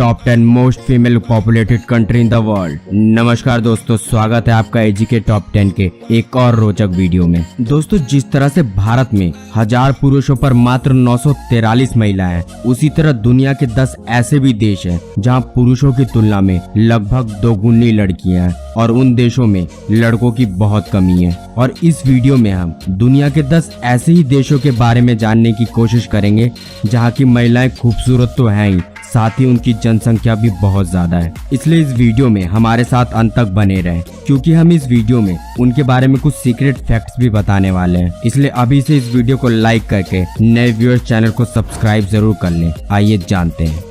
Top 10 most female populated country in the world. नमस्कार दोस्तों, स्वागत है आपका एजी के टॉप 10 के एक और रोचक वीडियो में। दोस्तों, जिस तरह से भारत में 1000 पुरुषों पर मात्र 943 महिलाएं हैं, उसी तरह दुनिया के 10 ऐसे भी देश हैं जहां पुरुषों की तुलना में लगभग दोगुनी लड़कियां हैं और उन देशों में लड़कों की बहुत कमी है। और इस वीडियो में हम दुनिया के 10 ऐसे ही देशों के बारे में जानने की कोशिश करेंगे जहां की महिलाएं खूबसूरत तो हैं ही, साथ ही उनकी जनसंख्या भी बहुत ज्यादा है। इसलिए इस वीडियो में हमारे साथ अंत तक बने रहें, क्योंकि हम इस वीडियो में उनके बारे में कुछ सीक्रेट फैक्ट्स भी बताने वाले हैं। इसलिए अभी से इस वीडियो को लाइक करके नए व्यूअर्स चैनल को सब्सक्राइब जरूर कर लें। आइए जानते हैं।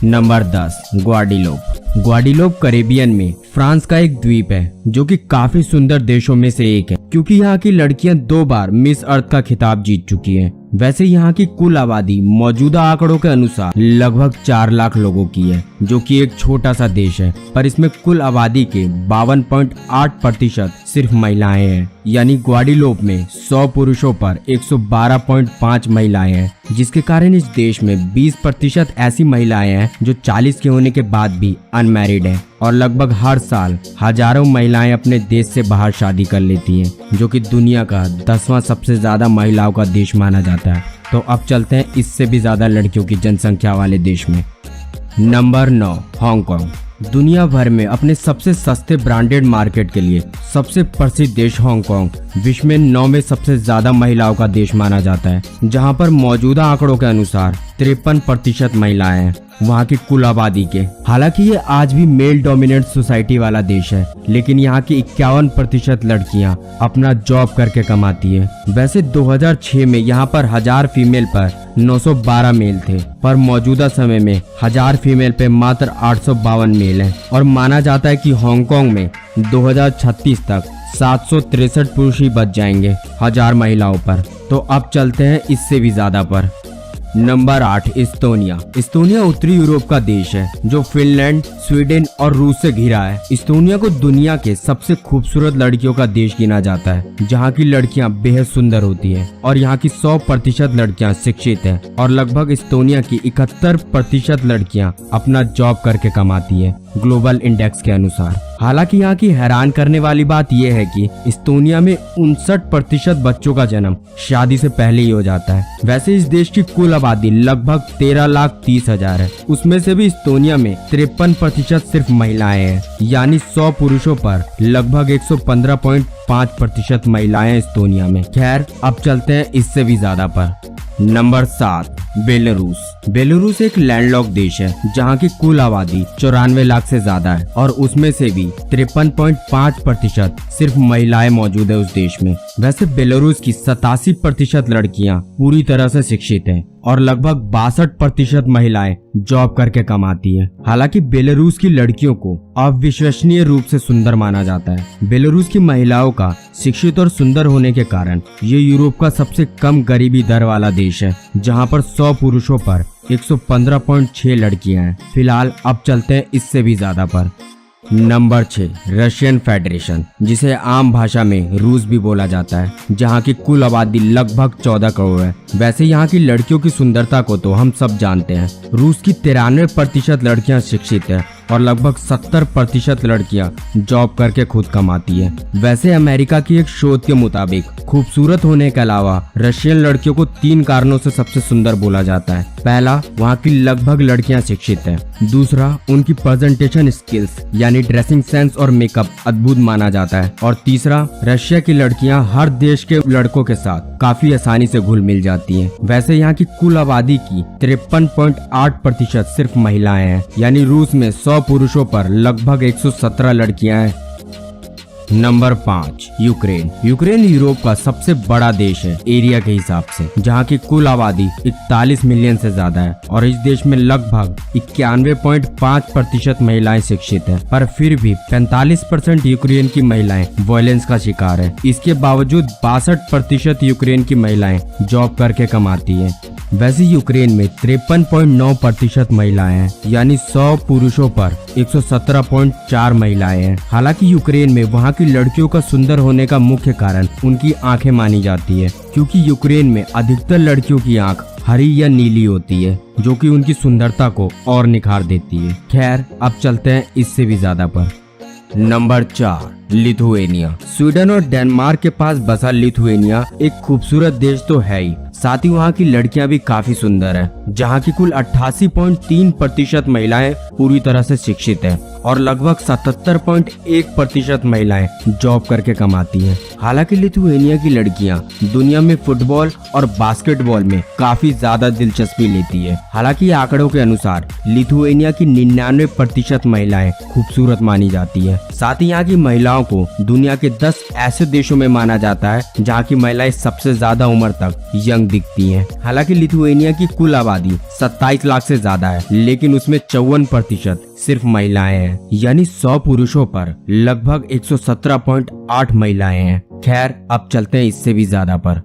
नंबर 10, ग्वाडेलूप। ग्वाडेलूप कैरेबियन में फ्रांस का एक द्वीप है जो कि काफी सुंदर देशों में से एक है, क्योंकि यहाँ की लड़कियां 2 बार मिस अर्थ का खिताब जीत चुकी हैं। वैसे यहाँ की कुल आबादी मौजूदा आंकड़ों के अनुसार लगभग 4 लाख लोगों की है, जो कि एक छोटा सा देश है, पर इसमें कुल आबादी के 52.8% सिर्फ महिलाएं हैं। यानी ग्वाडेलूप में 100 पुरुषों पर 112.5 महिलाएं हैं, जिसके कारण इस देश में 20% ऐसी महिलाएं हैं जो 40 के होने के बाद भी अनमैरिड हैं। और लगभग हर साल हजारों महिलाएं अपने देश से बाहर शादी कर लेती हैं, जो कि दुनिया का 10वां सबसे ज्यादा महिलाओं का देश माना जाता है। तो अब चलते हैं इससे भी ज्यादा लड़कियों की जनसंख्या वाले देश में। Number 9, Hong Kong. दुनिया भर में अपने सबसे सस्ते ब्रांडेड मार्केट के लिए सबसे प्रसिद्ध देश हांगकांग विश्व में 9वें सबसे ज्यादा महिलाओं का देश माना जाता है, जहां पर मौजूदा आंकड़ों के अनुसार 53% महिलाएं हैं वहाँ की कुल आबादी के। हालांकि ये आज भी मेल डोमिनेंट सोसाइटी वाला देश है, लेकिन यहाँ की 51% लड़कियाँ अपना जॉब करके कमाती है। वैसे 2006 में यहाँ पर 1000 फीमेल पर 912 मेल थे, पर मौजूदा समय में 1000 फीमेल पे मात्र 852 मेल हैं। और माना जाता है कि हांगकांग में 2036 तक 763 पुरुष ही बच जाएंगे 1000 महिलाओं पर। तो अब चलते हैं इससे भी ज्यादा पर। नंबर 8, इस्तोनिया। इस्तोनिया उत्तरी यूरोप का देश है जो फिनलैंड, स्वीडन और रूस से घिरा है। इस्तोनिया को दुनिया के सबसे खूबसूरत लड़कियों का देश गिना जाता है, जहाँ की लड़कियाँ बेहद सुंदर होती हैं और यहाँ की 100% लड़कियाँ शिक्षित हैं और लगभग इस्तोनिया की 71% लड़कियाँ अपना जॉब करके कमाती है ग्लोबल इंडेक्स के अनुसार। हालांकि यहाँ की हैरान करने वाली बात यह है कि इस्तोनिया में 59% बच्चों का जन्म शादी से पहले ही हो जाता है। वैसे इस देश की कुल आबादी लगभग 13,30,000 है, उसमें से भी इस्तोनिया में 53% सिर्फ महिलाएं हैं। यानी 100 पुरुषों पर लगभग 115.5% महिलाएं इस्तोनिया में। खैर, अब चलते हैं इससे भी ज्यादा पर। Number 7, Belarus. बेलारूस एक लैंडलॉक देश है जहाँ की कुल आबादी 94 लाख से ज्यादा है और उसमें से भी 53.5% सिर्फ महिलाएं मौजूद है उस देश में। वैसे बेलारूस की 87% लड़कियां पूरी तरह से शिक्षित हैं और लगभग 62% महिलाएं जॉब करके कमाती हैं। हालांकि बेलारूस की लड़कियों को अविश्वसनीय रूप से सुंदर माना जाता है। बेलारूस की महिलाओं का शिक्षित और सुंदर होने के कारण ये यूरोप का सबसे कम गरीबी दर वाला देश है, जहां पर 100 पुरुषों पर 115.6 लड़कियां हैं। फिलहाल अब चलते हैं इससे भी ज्यादा पर। नंबर 6, रशियन फेडरेशन, जिसे आम भाषा में रूस भी बोला जाता है, जहाँ की कुल आबादी लगभग 14 करोड़ है। वैसे यहाँ की लड़कियों की सुंदरता को तो हम सब जानते हैं। रूस की 93% लड़कियाँ शिक्षित है और लगभग 70% लड़कियां जॉब करके खुद कमाती है। वैसे अमेरिका की एक शोध के मुताबिक खूबसूरत होने के अलावा रशियन लड़कियों को 3 कारणों से सबसे सुंदर बोला जाता है। पहला, वहाँ की लगभग लड़कियां शिक्षित हैं। दूसरा, उनकी प्रेजेंटेशन स्किल्स यानी ड्रेसिंग सेंस और मेकअप अद्भुत माना जाता है। और तीसरा, रशिया की लड़कियां हर देश के लड़कों के साथ काफी आसानी से घुल मिल जाती हैं। वैसे यहाँ की कुल आबादी की 53.8% सिर्फ महिलाएं हैं। यानी रूस में 100 पुरुषों पर लगभग 117 लड़कियां हैं। Number 5, Ukraine. यूक्रेन यूरोप का सबसे बड़ा देश है एरिया के हिसाब से, जहाँ की कुल आबादी 41 मिलियन से ज्यादा है और इस देश में लगभग 91.5% महिलाएं शिक्षित हैं, पर फिर भी 45% यूक्रेन की महिलाएं वायलेंस का शिकार है। इसके बावजूद 62% यूक्रेन की महिलाएं जॉब करके कमाती हैं। वैसे यूक्रेन में 53.9% महिलाएं हैं, यानी 100 पुरुषों पर 117.4 महिलाएं हैं। हालांकि यूक्रेन में वहां की लड़कियों का सुंदर होने का मुख्य कारण उनकी आंखें मानी जाती है, क्योंकि यूक्रेन में अधिकतर लड़कियों की आंख हरी या नीली होती है, जो कि उनकी सुंदरता को और निखार देती है। खैर, अब चलते हैं इससे भी ज्यादा पर। Number 4, Lithuania. स्वीडन और डेनमार्क के पास बसा लिथुएनिया एक खूबसूरत देश तो है ही, साथ ही वहाँ की लड़कियां भी काफी सुंदर हैं, जहाँ की कुल 88.3% महिलाएं पूरी तरह से शिक्षित हैं और लगभग 77.1% महिलाएं जॉब करके कमाती हैं। हालांकि लिथुएनिया की लड़कियां दुनिया में फुटबॉल और बास्केटबॉल में काफी ज्यादा दिलचस्पी लेती है। हालांकि आंकड़ों के अनुसार लिथुएनिया की 99% महिलाएं खूबसूरत मानी जाती है। साथ ही यहाँ की महिलाओं को दुनिया के 10 ऐसे देशों में माना जाता है जहाँ की महिलाएं सबसे ज्यादा उम्र तक यंग दिखती हैं। हालांकि लिथुएनिया की कुल आबादी 27 लाख से ज्यादा है, लेकिन उसमें 54% सिर्फ महिलाएं हैं, यानी 100 पुरुषों पर लगभग 117.8 महिलाएं हैं। खैर, अब चलते हैं इससे भी ज्यादा पर।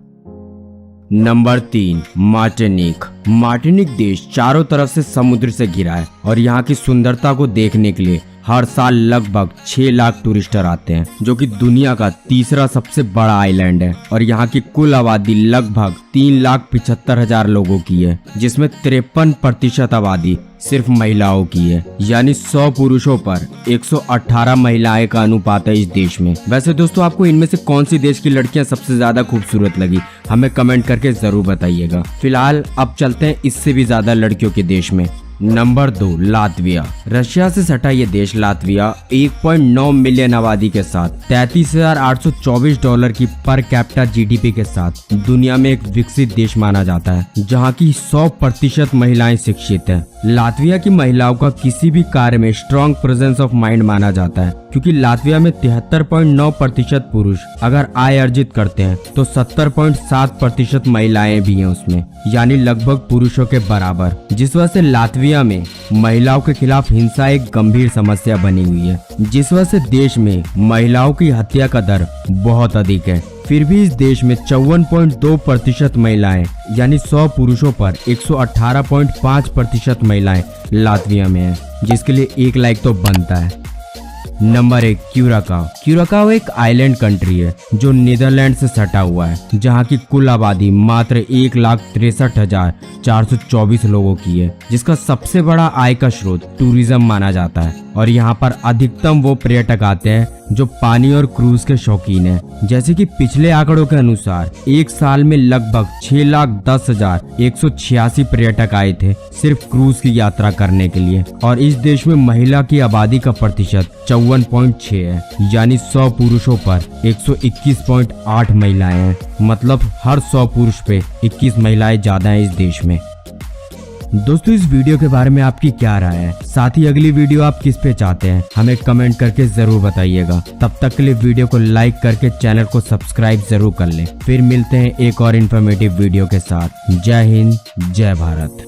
Number 3, Martinique. मार्टिनिक देश चारों तरफ से समुद्र से घिरा है और यहाँ की सुंदरता को देखने के लिए हर साल लगभग 6 लाख टूरिस्टर आते हैं, जो कि दुनिया का तीसरा सबसे बड़ा आइलैंड है और यहाँ की कुल आबादी लगभग 3,75,000 लोगों की है, जिसमें 53% आबादी सिर्फ महिलाओं की है, यानी 100 पुरुषों पर 118 महिलाएं का अनुपात है इस देश में। वैसे दोस्तों, आपको इनमें से कौन सी देश की लड़कियां सबसे ज्यादा खूबसूरत लगी, हमें कमेंट करके जरूर बताइएगा। फिलहाल अब चलते हैं इससे भी ज्यादा लड़कियों के देश में। Number 2, Latvia. रशिया से सटा ये देश लातविया 1.9 मिलियन आबादी के साथ $33,824 की पर कैपिटा जीडीपी के साथ दुनिया में एक विकसित देश माना जाता है, जहाँ की 100% महिलाएं शिक्षित हैं। लातविया की महिलाओं का किसी भी कार्य में स्ट्रॉन्ग प्रेजेंस ऑफ माइंड माना जाता है, क्योंकि लातविया में 73.9% पुरुष अगर आय अर्जित करते हैं तो 70.7% महिलाएं भी हैं उसमें, यानी लगभग पुरुषों के बराबर। जिस वजह से लातविया में महिलाओं के खिलाफ हिंसा एक गंभीर समस्या बनी हुई है, जिस वजह से देश में महिलाओं की हत्या का दर बहुत अधिक है। फिर भी इस देश में 54.2% महिलाएं, यानी 100 पुरुषों पर 118.5% महिलाएं लातविया में हैं, जिसके लिए 1 लाइक तो बनता है। नंबर 1, क्यूराकाओ। क्यूराकाओ एक आइलैंड कंट्री है जो नीदरलैंड से सटा हुआ है, जहाँ की कुल आबादी मात्र 1,63,424 लोगों की है, जिसका सबसे बड़ा आय का स्रोत टूरिज्म माना जाता है और यहाँ पर अधिकतम वो पर्यटक आते हैं जो पानी और क्रूज के शौकीन हैं। जैसे कि पिछले आंकड़ों के अनुसार एक साल में लगभग 6,10,186 पर्यटक आए थे सिर्फ क्रूज की यात्रा करने के लिए, और इस देश में महिला की आबादी का प्रतिशत 54.6 है, यानी 100 पुरुषों पर 121.8 महिलाएं हैं। मतलब हर 100 पुरुष पे 21 महिलाएं ज्यादा हैं इस देश में। दोस्तों, इस वीडियो के बारे में आपकी क्या राय है? साथ ही अगली वीडियो आप किस पे चाहते हैं, हमें कमेंट करके जरूर बताइएगा। तब तक के लिए वीडियो को लाइक करके चैनल को सब्सक्राइब जरूर कर लें। फिर मिलते हैं एक और इन्फॉर्मेटिव वीडियो के साथ। जय हिंद, जय भारत।